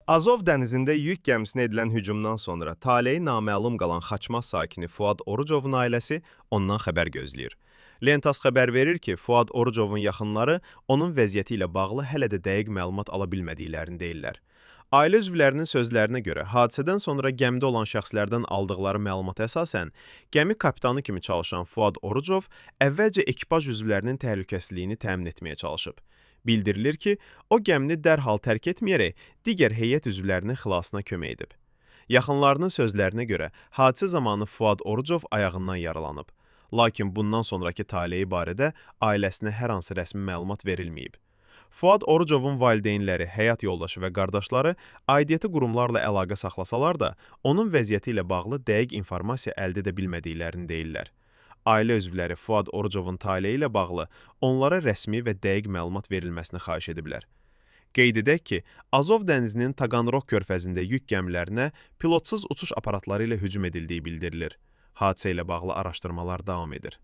Azov dənizində yük gəmisinə edilən hücumdan sonra taleyi naməlum qalan Xaçmaz sakini Fuad Orucovun ailəsi ondan xəbər gözləyir. Lentas xəbər verir ki, Fuad Orucovun yaxınları onun vəziyyəti ilə bağlı hələ də dəqiq məlumat ala bilmədiklərini deyirlər. Ailə üzvlərinin sözlərinə görə, hadisədən sonra gəmidə olan şəxslərdən aldıqları məlumata əsasən, gəmi kapitanı kimi çalışan Fuad Orucov əvvəlcə ekipaj üzvlərinin təhlükəsizliyini təmin etməyə çalışıb. Bildirilir ki, o gəmini dərhal tərk etməyərək digər heyət üzvlərinin xilasına kömək edib. Yaxınlarının sözlərinə görə, hadisə zamanı Fuad Orucov ayağından yaralanıb. Lakin bundan sonraki taleyi barədə ailəsinə hər hansı rəsmi məlumat verilməyib. Fuad Orucovun valideynləri, həyat yoldaşı və qardaşları aidiyyəti qurumlarla əlaqə saxlasalar da, onun vəziyyəti ilə bağlı dəqiq informasiya əldə edə bilmədiklərini deyirlər. Ailə üzvləri Fuad Orucovun taleyi ilə bağlı onlara rəsmi və dəqiq məlumat verilməsini xahiş ediblər. Qeyd edək ki, Azov dənizinin Taqanrog körfəzində yük gəmilərinə pilotsuz uçuş aparatları ilə hücum edildiyi bildirilir. Hadisə ilə bağlı araşdırmalar davam edir.